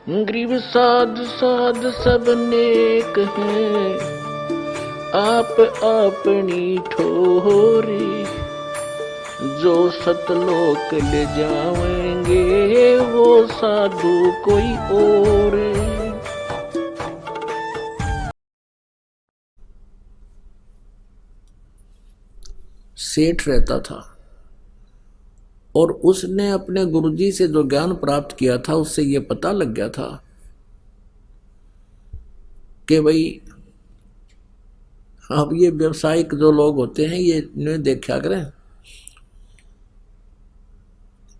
Grieve साध साध सब नेक हैं, आप अपनी ठोरी। जो सतलोक ले जाएंगे वो साधु कोई और। सेठ रहता था और उसने अपने गुरुजी से जो ज्ञान प्राप्त किया था उससे ये पता लग गया था कि भाई अब ये व्यवसायिक जो लोग होते हैं ये इन्हें देखा करें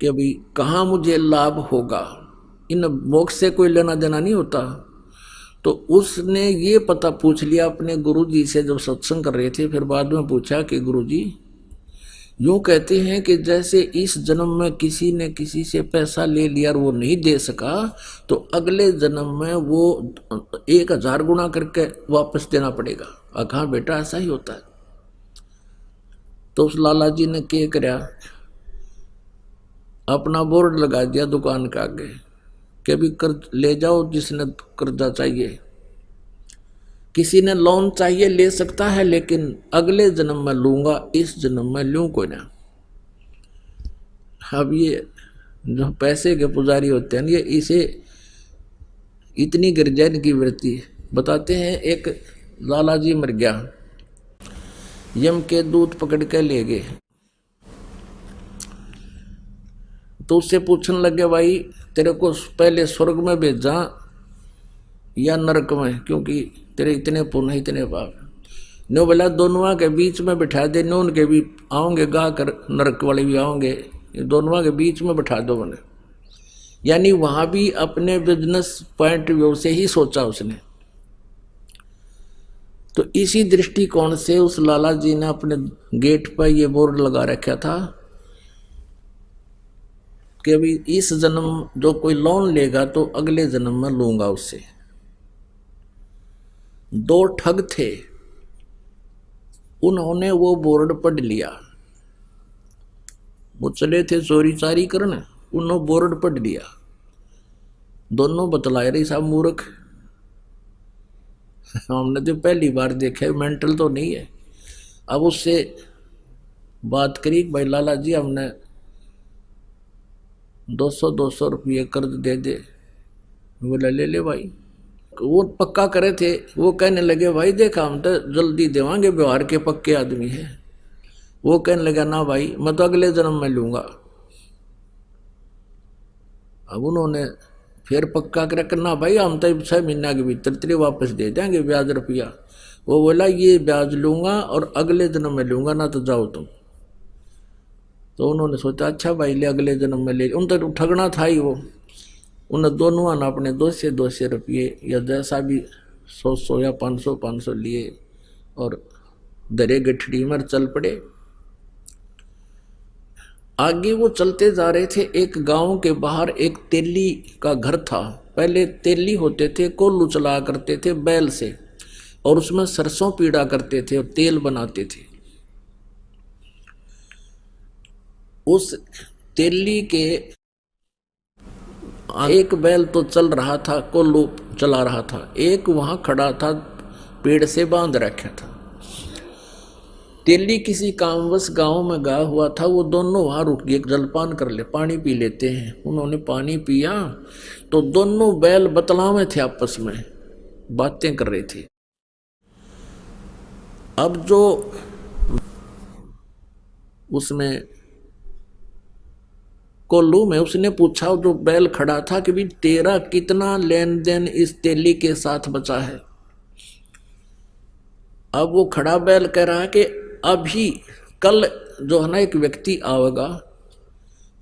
कि भाई कहाँ मुझे लाभ होगा, इन मोक्ष से कोई लेना देना नहीं होता। तो उसने ये पता पूछ लिया अपने गुरुजी से जब सत्संग कर रहे थे, फिर बाद में पूछा कि गुरुजी यूं कहते हैं कि जैसे इस जन्म में किसी ने किसी से पैसा ले लिया और वो नहीं दे सका तो अगले जन्म में वो 1000 गुना करके वापस देना पड़ेगा। कहा बेटा ऐसा ही होता है। तो उस लाला जी ने क्या कराया, अपना बोर्ड लगा दिया दुकान के आगे कि भी कर्ज ले जाओ, जिसने कर्जा चाहिए, किसी ने लोन चाहिए ले सकता है, लेकिन अगले जन्म में लूंगा, इस जन्म में लूं कोई ना। अब ये जो पैसे के पुजारी होते हैं ये इसे इतनी गिरजैन की वृत्ति बताते हैं। एक लाला जी मर गया, यम के दूत पकड़ के ले गए तो उससे पूछने लगे भाई तेरे को पहले स्वर्ग में भेजा या नरक में, क्योंकि तेरे इतने पुण्य इतने पाप। नो बोला दोनों के बीच में बिठा दे, नो उनके भी आओगे गा कर, नरक वाले भी आओगे, दोनों के बीच में बिठा दो मैंने। यानी वहां भी अपने बिजनेस पॉइंट व्यू से ही सोचा उसने। तो इसी दृष्टिकोण से उस लाला जी ने अपने गेट पर यह बोर्ड लगा रखा था कि अभी इस जन्म जो कोई लोन लेगा तो अगले जन्म में लूंगा उससे। दो ठग थे, उन्होंने वो बोर्ड पढ़ लिया, वो चले थे चोरी चारी करने, उन्होंने बोर्ड पढ़ लिया। दोनों बतलाए रही साहब मूर्ख, हमने तो पहली बार देखा है, मेंटल तो नहीं है। अब उससे बात करी भाई लाला जी हमने 200 रुपये कर्ज दे दे। बोला ले ले भाई। वो पक्का करे थे, वो कहने लगे भाई देखा हम तो जल्दी देवांगे, व्यवहार के पक्के आदमी है। वो कहने लगा ना भाई मैं तो अगले जन्म में लूंगा। अब उन्होंने फिर पक्का कर करना भाई हम तो 6 महीना के भीतर तेरे वापस दे देंगे ब्याज रुपया। वो बोला ये ब्याज लूंगा और अगले जन्म में लूंगा, ना तो जाओ तुम। तो उन्होंने सोचा अच्छा भाई ले अगले जन्म में ले, उन तो ठगना था ही वो। उन दोनों ने अपने 200 रुपये या जैसा भी 100 या 500 लिए और दरे गठड़ी में चल पड़े। आगे वो चलते जा रहे थे, एक गांव के बाहर एक तेली का घर था। पहले तेली होते थे, कोल्लू चला करते थे बैल से, और उसमें सरसों पीड़ा करते थे और तेल बनाते थे। उस तेली के एक बैल तो चल रहा था, कोल्लू चला रहा था, एक वहां खड़ा था पेड़ से बांध रखा था। तेली किसी कामवश गांव में गया हुआ था, वो दोनों वहां रुक गए, जलपान कर ले, पानी पी लेते हैं। उन्होंने पानी पिया तो दोनों बैल बतलावे थे, आपस में बातें कर रहे थे। अब जो उसमें कोल्लू में उसने पूछा जो बैल खड़ा था कि भी तेरा कितना लेन देन इस तेली के साथ बचा है। अब वो खड़ा बैल कह रहा है कि अभी कल जो है ना एक व्यक्ति आएगा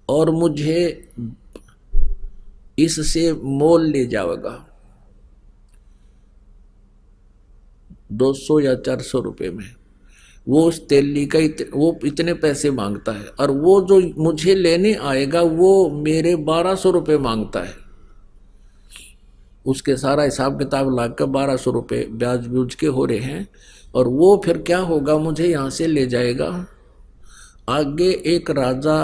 और मुझे इससे मोल ले जाएगा 200 या 400 रुपये में। वो उस तेली का वो इतने पैसे मांगता है, और वो जो मुझे लेने आएगा वो मेरे 1200 रुपये मांगता है। उसके सारा हिसाब किताब लाकर 1200 रुपये ब्याज ब्यूज के हो रहे हैं। और वो फिर क्या होगा, मुझे यहाँ से ले जाएगा। आगे एक राजा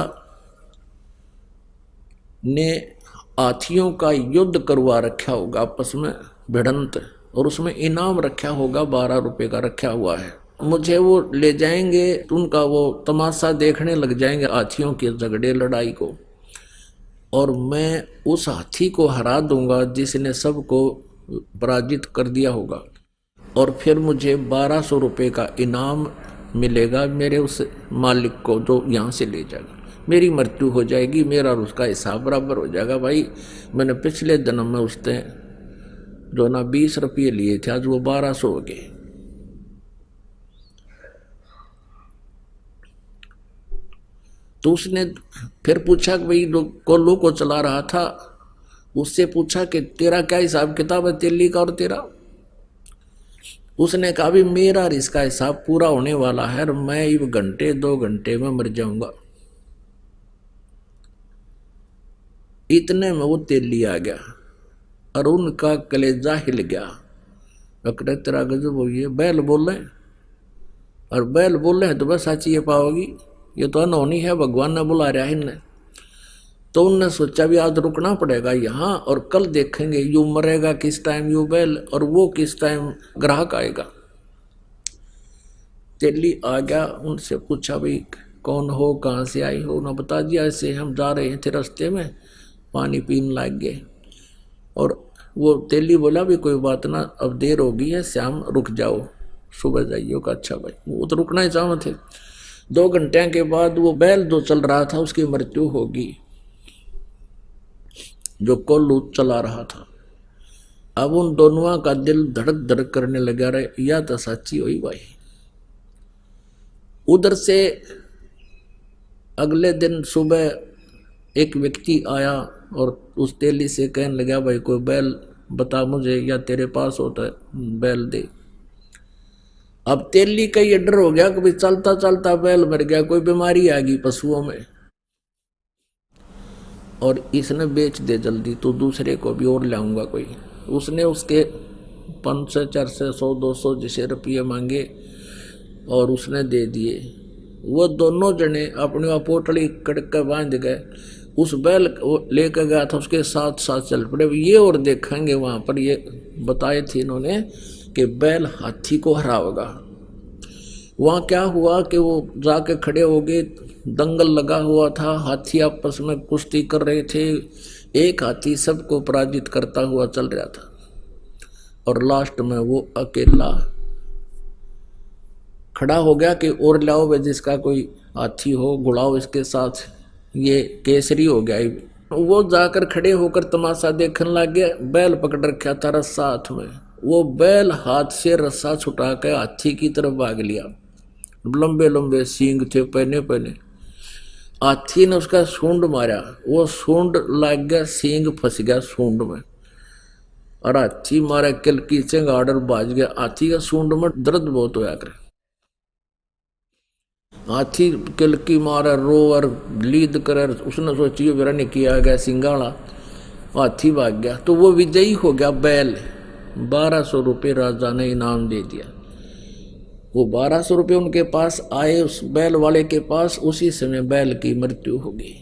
ने हाथियों का युद्ध करवा रखा होगा आपस में भिड़ंत, और उसमें इनाम रखा होगा 12 रुपए का रखा हुआ है। मुझे वो ले जाएंगे, उनका वो तमाशा देखने लग जाएंगे हाथियों के झगड़े लड़ाई को, और मैं उस हाथी को हरा दूंगा जिसने सबको पराजित कर दिया होगा, और फिर मुझे 1200 रुपये का इनाम मिलेगा मेरे उस मालिक को जो यहाँ से ले जाएगा। मेरी मृत्यु हो जाएगी, मेरा और उसका हिसाब बराबर हो जाएगा। भाई मैंने पिछले जन्म में उसने जो ना 20 रुपये लिए थे, आज वो 1200 हो गए। तो उसने फिर पूछा कि भाई कोल्लू को चला रहा था, उससे पूछा कि तेरा क्या हिसाब किताब है तेली का और तेरा? उसने कहा भी मेरा और इसका हिसाब पूरा होने वाला है और मैं ये घंटे 2 घंटे में मर जाऊंगा। इतने में वो तेली आ गया और उनका कलेजा हिल गया। अकड़े तेरा गजब हो गया, बैल बोल रहे, और बैल बोल रहे हैं तो बस साची ये पाओगी, ये तो अनहोनी है, भगवान ने बुला रहा है इन्हें। तो उनने सोचा भी आज रुकना पड़ेगा यहाँ, और कल देखेंगे यू मरेगा किस टाइम यू बैल, और वो किस टाइम ग्राहक आएगा। तेली आ गया, उनसे पूछा भाई कौन हो, कहाँ से आई हो? उन्होंने बता दिया ऐसे हम जा रहे थे, रास्ते में पानी पीने लग गए। और वो तेली बोला भी कोई बात ना, अब देर हो गई है, शाम रुक जाओ, सुबह जाइए का। अच्छा भाई, वो तो रुकना ही चाह थे। 2 घंटे के बाद वो बैल जो चल रहा था उसकी मृत्यु होगी, जो कोल्लू चला रहा था। अब उन दोनों का दिल धड़क धड़क करने लगा रहे, या तो सच्ची हुई भाई। उधर से अगले दिन सुबह एक व्यक्ति आया और उस तेली से कहने लगा भाई कोई बैल बता मुझे, या तेरे पास होता है बैल दे। अब तेली का ये डर हो गया कि भाई चलता चलता बैल मर गया, कोई बीमारी आ गई पशुओं में, और इसने बेच दे जल्दी तो दूसरे को भी और लाऊंगा कोई। उसने उसके 500 400 100 200 जैसे रुपये मांगे और उसने दे दिए। वो दोनों जने अपनी वहाँ पोटली कड़क कर बांध गए, उस बैल लेकर गया था उसके साथ साथ चल पड़े। ये और देखेंगे वहाँ पर ये बताए थे इन्होंने कि बैल हाथी को हराएगा। वहाँ क्या हुआ कि वो जाके खड़े हो गए, दंगल लगा हुआ था, हाथी आपस में कुश्ती कर रहे थे, एक हाथी सबको पराजित करता हुआ चल रहा था, और लास्ट में वो अकेला खड़ा हो गया कि और लाओ वे जिसका कोई हाथी हो, गुड़ाओ इसके साथ, ये केसरी हो गया। वो जाकर खड़े होकर तमाशा देखने लग गया। बैल पकड़ रखा था रस्सा हाथ में, वो बैल हाथ से रस्सा छुटा के हाथी की तरफ भाग लिया। लंबे लंबे सींग थे पहने पहने। हाथी ने उसका सूंड मारा, वो सूंड लग गया, सींग फंस गया सूंड में, और हाथी मारा किल की चंगाड़ और बाज गया। हाथी का सूंड में दर्द बहुत होया करे। हाथी किलकी मारा, रो और लीद कर, उसने सोची मेरा निकी आ गया सिंगाड़ा, हाथी भाग गया। तो वो विजयी हो गया बैल। 1200 रुपये राजा ने इनाम दे दिया। वो 1200 रुपये उनके पास आए, उस बैल वाले के पास, उसी समय बैल की मृत्यु हो गई।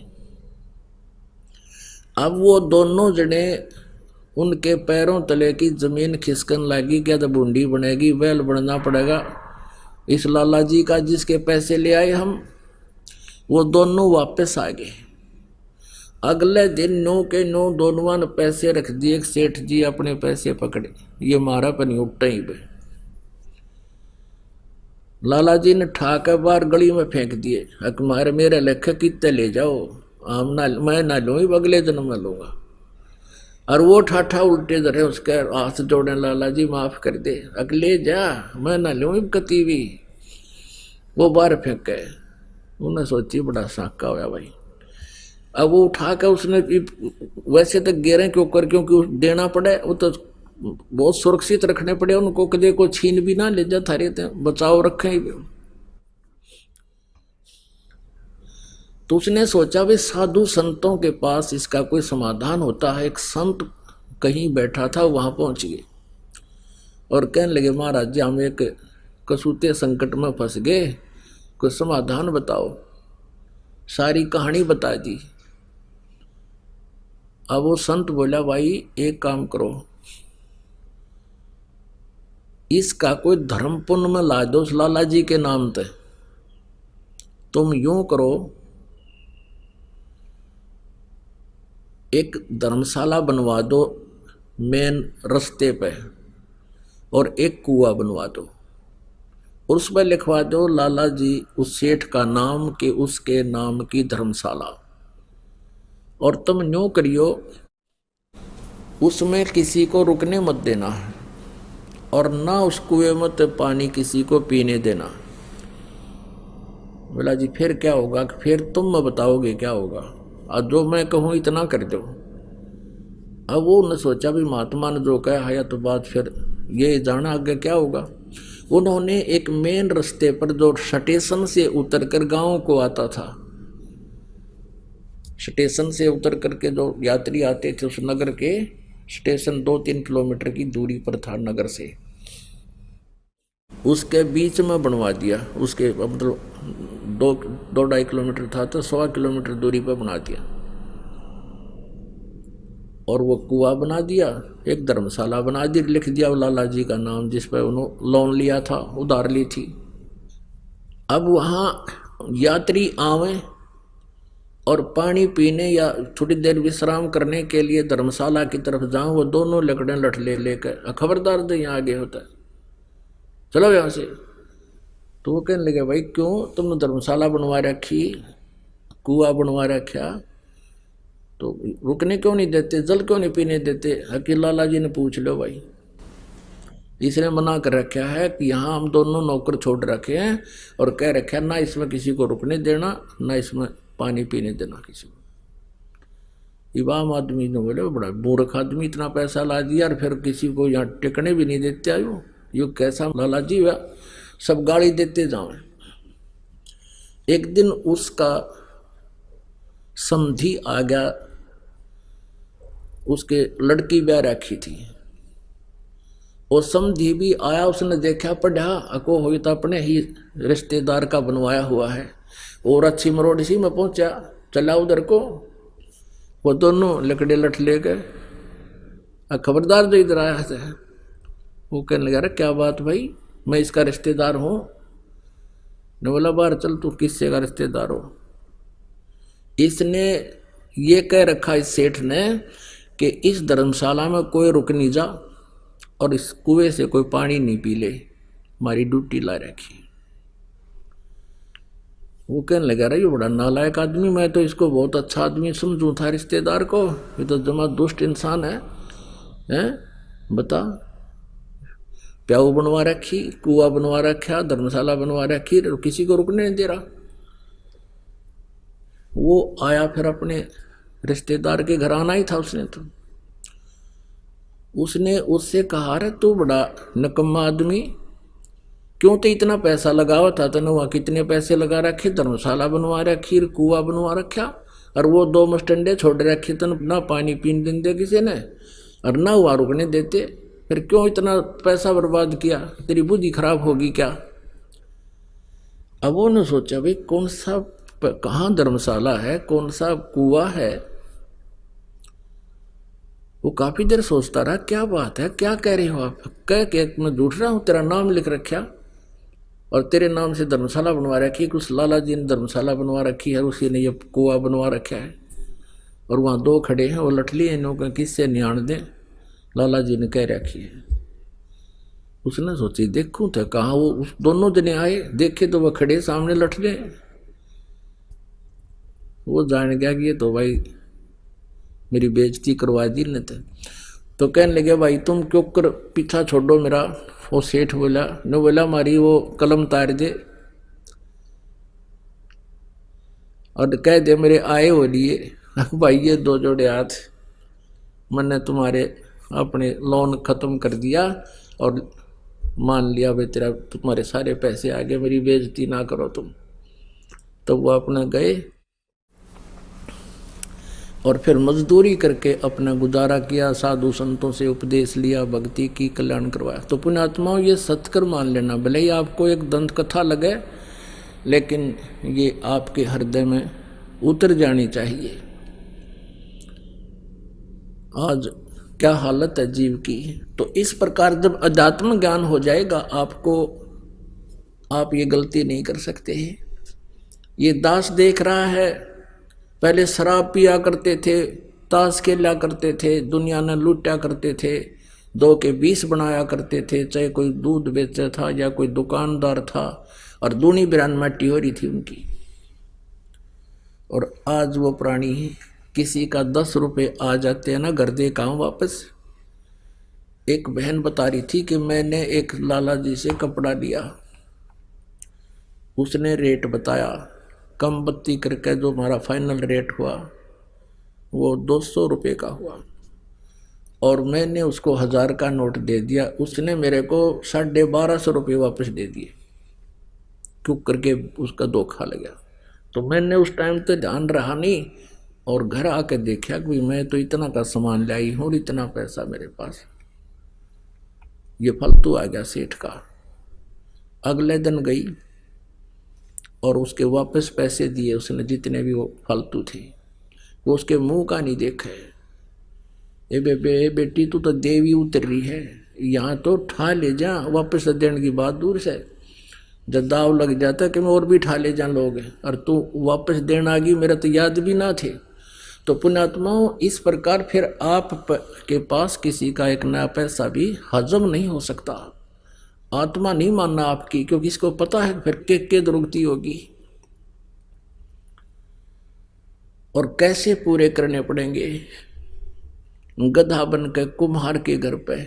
अब वो दोनों जने उनके पैरों तले की जमीन खिसकन लगी, क्या तो बूंदी बनेगी, बैल बनना पड़ेगा इस लाला जी का जिसके पैसे ले आए हम। वो दोनों वापस आ गए। अगले दिन 9 के 9 दोनों ने पैसे रख दिए। सेठ जी अपने पैसे पकड़े, ये मारा पनी उठा ही पे। लाला जी ने ठाकर बाहर गली में फेंक दिए, अकमार मेरे लेखे कितने ले जाओ, हम ना, मैं ना लूँ, अगले जन्म में लूँगा। और वो ठाठा उल्टे धरे, उसके हाथ जोड़े, लाला जी माफ कर दे, अगले जा, मैं ना लूँ कती भी। वो बाहर फेंक गए। उन्हें सोची बड़ा साका होया भाई। अब वो उठा कर उसने वैसे तो गिरे क्यों कर, क्योंकि देना पड़े, वो तो बहुत सुरक्षित रखने पड़े उनको, कदे को छीन भी ना ले जा, थारे थे बचाव रखे। तो उसने सोचा भी साधु संतों के पास इसका कोई समाधान होता है। एक संत कहीं बैठा था, वहां पहुंच गए और कहने लगे महाराज जी हम एक कसूते संकट में फंस गए, कोई समाधान बताओ। सारी कहानी बता दी। अब वो संत बोला, भाई एक काम करो, इसका कोई धर्म पुण्य में ला दो उस लाला जी के नाम पे। तुम यूं करो, एक धर्मशाला बनवा दो मेन रास्ते पे, और एक कुआं बनवा दो, उस पर लिखवा दो लाला जी उस सेठ का नाम के उसके नाम की धर्मशाला। और तुम यूं करियो, उसमें किसी को रुकने मत देना और ना उस कुएं में तो पानी किसी को पीने देना। बोला जी फिर क्या होगा? फिर तुम मैं बताओगे क्या होगा, और जो मैं कहूँ इतना कर दो। अब वो ने सोचा भी महात्मा ने जो कहा है तो बात फिर ये जाना आगे क्या होगा। उन्होंने एक मेन रास्ते पर जो स्टेशन से उतरकर गांव को आता था, स्टेशन से उतर करके जो यात्री आते थे उस नगर के स्टेशन 2-3 किलोमीटर की दूरी पर था नगर से, उसके बीच में बनवा दिया। उसके मतलब 2-2.5 किलोमीटर था तो 1.25 किलोमीटर दूरी पर बना दिया, और वो कुआं बना दिया, एक धर्मशाला बना दी, लिख दिया वो लाला जी का नाम जिस पर उन्होंने लोन लिया था, उधार ली थी। अब वहाँ यात्री आवे और पानी पीने या थोड़ी देर विश्राम करने के लिए धर्मशाला की तरफ जाऊं, वो दोनों लकड़े लठ ले लेकर, खबरदार दे यहाँ आगे होता है, चलो यहाँ से। तो वो कहने लगे, भाई क्यों तुमने धर्मशाला बनवा रखी, कुआं बनवा रखा, तो रुकने क्यों नहीं देते, जल क्यों नहीं पीने देते? हकीम लाला जी ने पूछ लो भाई, इसने मना कर रखा है कि यहाँ हम दोनों नौकर छोड़ रखे हैं और कह रखा है ना इसमें किसी को रुकने देना, ना इसमें पानी पीने देना किसी को। इमाम आदमी ने बोले, बड़ा मूर्ख आदमी, इतना पैसा ला दिया और फिर किसी को यहाँ टिकने भी नहीं देते। आयो यो कैसा लाला जी, वह सब गाड़ी देते जाओ। एक दिन उसका समधी आ गया, उसके लड़की ब्याह रखी थी, वो समधी भी आया, उसने देखा पढ़ा अको हो तो अपने ही रिश्तेदार का बनवाया हुआ है, और अच्छी मरोड़ इसी में पहुंचा, चला उधर को। वो दोनों लकड़े लठ ले गए, खबरदार जो इधर आया है। वो कहने लगा, अरे क्या बात भाई, मैं इसका रिश्तेदार हूँ। ने बोला, बाहर चल, तू किससे का रिश्तेदार हो? इसने ये कह रखा इस सेठ ने कि इस धर्मशाला में कोई रुक नहीं जा और इस कुएं से कोई पानी नहीं पी ले, हमारी ड्यूटी ला रखी। वो कहने लगा, रही बड़ा नालायक आदमी, मैं तो इसको बहुत अच्छा आदमी समझूं था रिश्तेदार को, ये तो जमा दुष्ट इंसान है, हैं? बता, प्याऊ बनवा रखी, कुआं बनवा रखा, धर्मशाला बनवा रखी, किसी को रुकने नहीं दे रहा। वो आया फिर अपने रिश्तेदार के घर आना ही था उसने, तो उसने उससे कहा, रे तू बड़ा नकम्मा आदमी, क्यों तो इतना पैसा लगावा था, तने वहाँ कितने पैसे लगा रखे, धर्मशाला बनवा रखी, कुआं बनवा रखा, और वो 2 मस्टंडे छोड़ रखे, तन ना पानी पीने देते किसी ने और ना वहाँ रुकने देते, फिर क्यों इतना पैसा बर्बाद किया, तेरी बुद्धि खराब होगी क्या? अब उन्होंने सोचा, भाई कौन सा, कहाँ धर्मशाला है, कौन सा कुआं है। वो काफी देर सोचता रहा, क्या बात है, क्या कह रहे हो आप? कह के मैं झूठ रहा हूँ, तेरा नाम लिख रखा और तेरे नाम से धर्मशाला बनवा रखी, कुछ लाला जी ने धर्मशाला बनवा रखी है, उसी ने ये कुआं बनवा रखा है, और वहाँ 2 खड़े हैं, वो लठली है, इन्हों किससे निहान दें, लाला जी ने कह रखी है। उसने सोची, देखूं तो कहाँ, वो उस दोनों जने आए, देखे तो वह खड़े सामने लठले। वो जान गया कि ये तो भाई मेरी बेइज्जती करवा दी ने। तो कहने लगे, भाई तुम क्यों कर पीछा छोड़ो मेरा। वो सेठ बोला, ने बोला, मारी वो कलम तार दे और कह दे मेरे आए हो लिए। भाई ये 2 जोड़े हाथ, मैंने तुम्हारे अपने लोन खत्म कर दिया और मान लिया भाई तेरा, तुम्हारे सारे पैसे आ गए, मेरी बेइज्जती ना करो तुम। तो वो अपना गए और फिर मजदूरी करके अपना गुजारा किया, साधु संतों से उपदेश लिया, भक्ति की, कल्याण करवाया। तो पुण्यात्माओं, ये सत्कर मान लेना, भले ही आपको एक दंत कथा लगे, लेकिन ये आपके हृदय में उतर जानी चाहिए। आज क्या हालत है जीव की। तो इस प्रकार जब अध्यात्म ज्ञान हो जाएगा आपको, आप ये गलती नहीं कर सकते हैं। ये दास देख रहा है, पहले शराब पिया करते थे, ताश खेला करते थे, दुनिया ने लूटा करते थे, 2 के 20 बनाया करते थे, चाहे कोई दूध बेचा था या कोई दुकानदार था, और दूनी बिरान माटी हो रही थी उनकी। और आज वो प्राणी किसी का 10 रुपये आ जाते हैं ना, घर दे काम वापस। एक बहन बता रही थी कि मैंने एक लाला जी से कपड़ा लिया, उसने रेट बताया, कम बत्ती करके जो हमारा फाइनल रेट हुआ वो 200 रुपये का हुआ, और मैंने उसको 1000 का नोट दे दिया, उसने मेरे को 1250 रुपये वापस दे दिए, क्यों करके उसका धोखा लगा। तो मैंने उस टाइम तो ध्यान रहा नहीं, और घर आके देखा कि मैं तो इतना का सामान लाई हूँ और इतना पैसा मेरे पास, ये फालतू आ गया सेठ का। अगले दिन गई और उसके वापस पैसे दिए उसने, जितने भी वो फालतू थे। वो उसके मुंह का नहीं देखा, ए बेटी तू तो देवी उतर रही है, यहाँ तो ठा ले जा, वापस देने की बात दूर से। जब दाव लग जाता कि मैं और भी ठा ले जा लोग, और तू वापस देने आ गई, मेरा तो याद भी ना थे। तो पुण्यात्माओं, इस प्रकार फिर आप के पास किसी का एक नया पैसा भी हजम नहीं हो सकता। आत्मा नहीं मानना आपकी, क्योंकि इसको पता है फिर के दुर्गति होगी और कैसे पूरे करने पड़ेंगे। गधा बन के कुम्हार के घर पे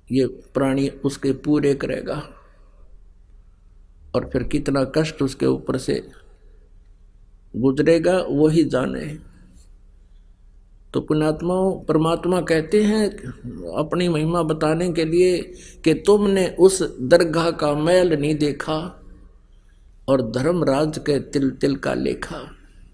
ये प्राणी उसके पूरे करेगा, और फिर कितना कष्ट उसके ऊपर से गुजरेगा वही जाने। तो पुण्यात्माओं, परमात्मा कहते हैं अपनी महिमा बताने के लिए कि तुमने उस दरगाह का मैल नहीं देखा और धर्मराज के तिल तिल का लेखा।